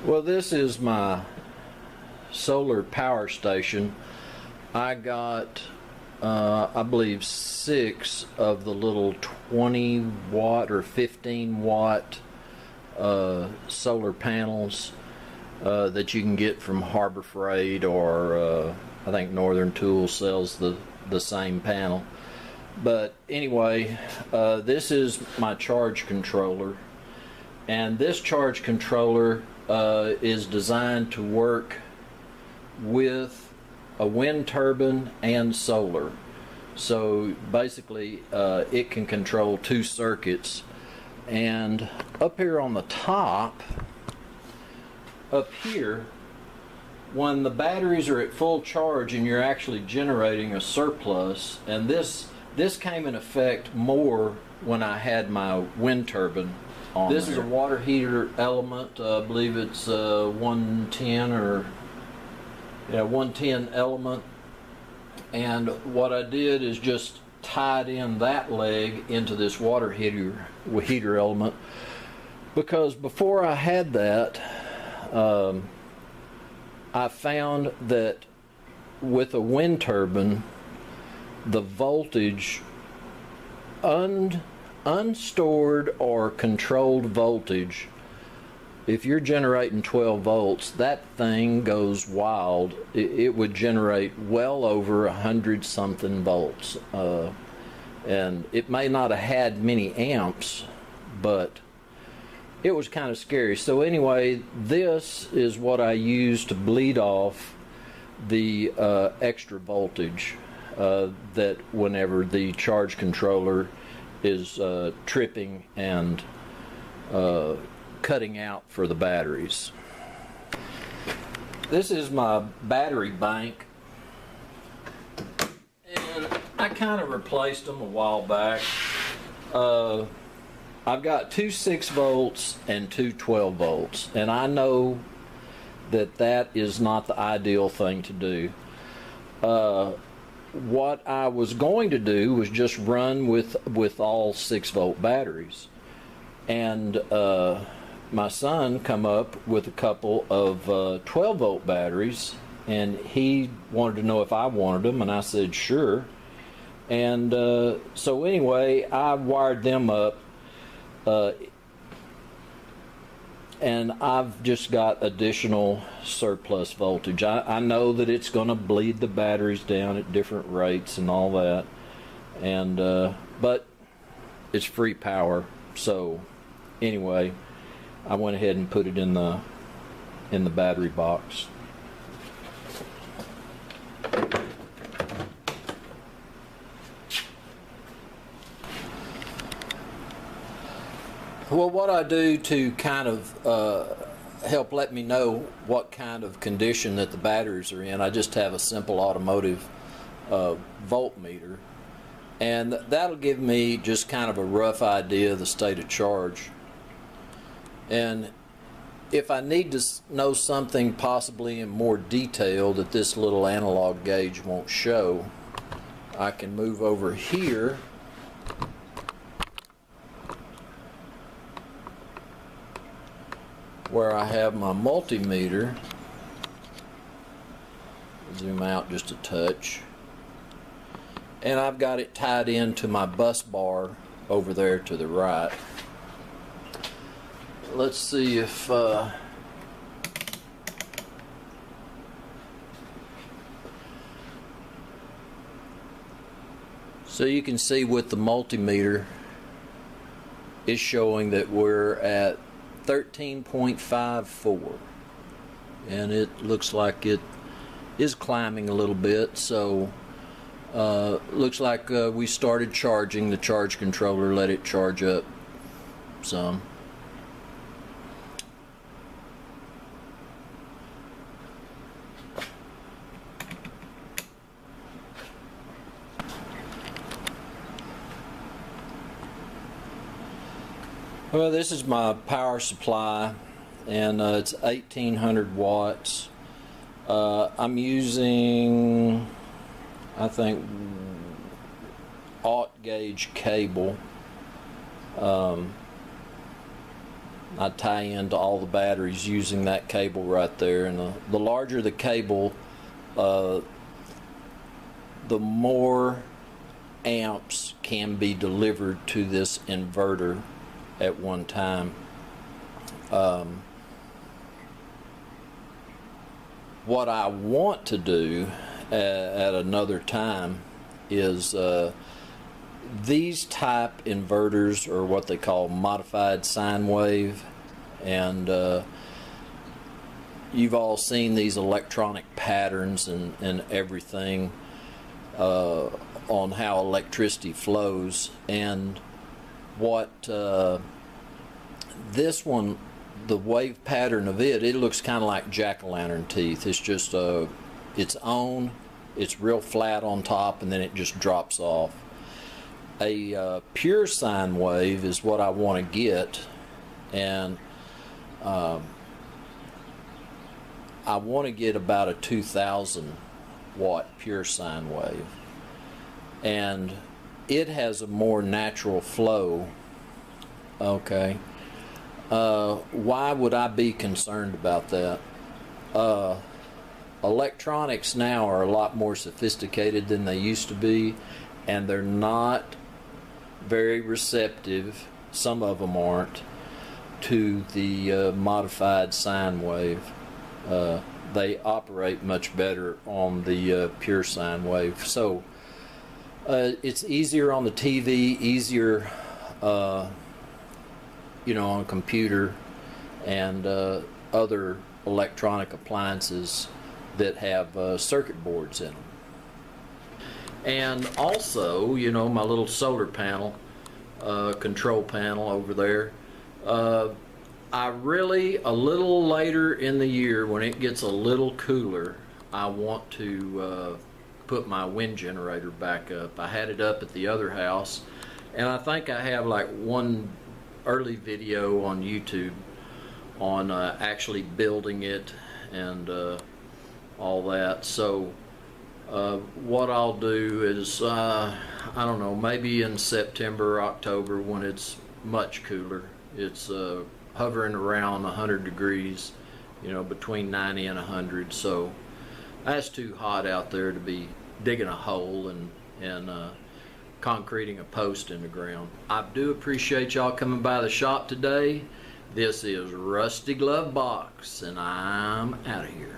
Well, this is my solar power station. I got, I believe, 6 of the little 20 watt or 15 watt solar panels that you can get from Harbor Freight, or I think Northern Tool sells the same panel. But anyway, this is my charge controller, and this charge controller is designed to work with a wind turbine and solar. So basically it can control 2 circuits. And up here on the top, up here, when the batteries are at full charge and you're actually generating a surplus, and this came in effect more when I had my wind turbine on. This is a water heater element. I believe it's 110 or 110 element. And what I did is just tied in that leg into this water heater element, because before I had that, I found that with a wind turbine, the voltage, unstored or controlled voltage, if you're generating 12 volts, that thing goes wild. It would generate well over 100 something volts, and it may not have had many amps, but it was kind of scary. So anyway, this is what I use to bleed off the extra voltage that whenever the charge controller is tripping and cutting out for the batteries. This is my battery bank, and I kind of replaced them a while back. I've got 2 6 volts and 2 12 volts, and I know that is not the ideal thing to do. What I was going to do was just run with all 6 volt batteries, and my son come up with a couple of 12 volt batteries, and he wanted to know if I wanted them, and I said sure. And so anyway, I wired them up, and I've just got additional surplus voltage. I know that it's going to bleed the batteries down at different rates and all that, and but it's free power. So anyway, I went ahead and put it in the battery box. Well, what I do to kind of help let me know what kind of condition that the batteries are in, I just have a simple automotive voltmeter, and that'll give me just kind of a rough idea of the state of charge. And if I need to know something possibly in more detail that this little analog gauge won't show, I can move over here where I have my multimeter. Zoom out just a touch, and I've got it tied into my bus bar over there to the right. Let's see if so you can see with the multimeter is showing that we're at 13.54, and it looks like it is climbing a little bit. So looks like we started charging. The charge controller let it charge up some. Well, this is my power supply, and it's 1800 watts. I'm using, I think, aught gauge cable. I tie into all the batteries using that cable right there. And the larger the cable, the more amps can be delivered to this inverter at one time. What I want to do at another time is these type inverters, or what they call modified sine wave, and you've all seen these electronic patterns and everything on how electricity flows. And what this one, the wave pattern of it looks kind of like jack-o'-lantern teeth. It's just its own, it's real flat on top, and then it just drops off. A pure sine wave is what I want to get, and I want to get about a 2,000 watt pure sine wave, and it has a more natural flow. Okay. Why would I be concerned about that? Electronics now are a lot more sophisticated than they used to be, and they're not very receptive, some of them aren't, to the modified sine wave. They operate much better on the pure sine wave. So it's easier on the TV, easier on a computer and other electronic appliances that have circuit boards in them. And also, my little solar panel, control panel over there, I really, a little later in the year, when it gets a little cooler, I want to put my wind generator back up. I had it up at the other house, and I think I have like one early video on YouTube on actually building it and all that. So what I'll do is I don't know, maybe in September or October, when it's much cooler, it's hovering around 100 degrees, between 90 and 100. So that's too hot out there to be digging a hole and concreting a post in the ground. I do appreciate y'all coming by the shop today. This is Rusty Glovebox, and I'm out of here.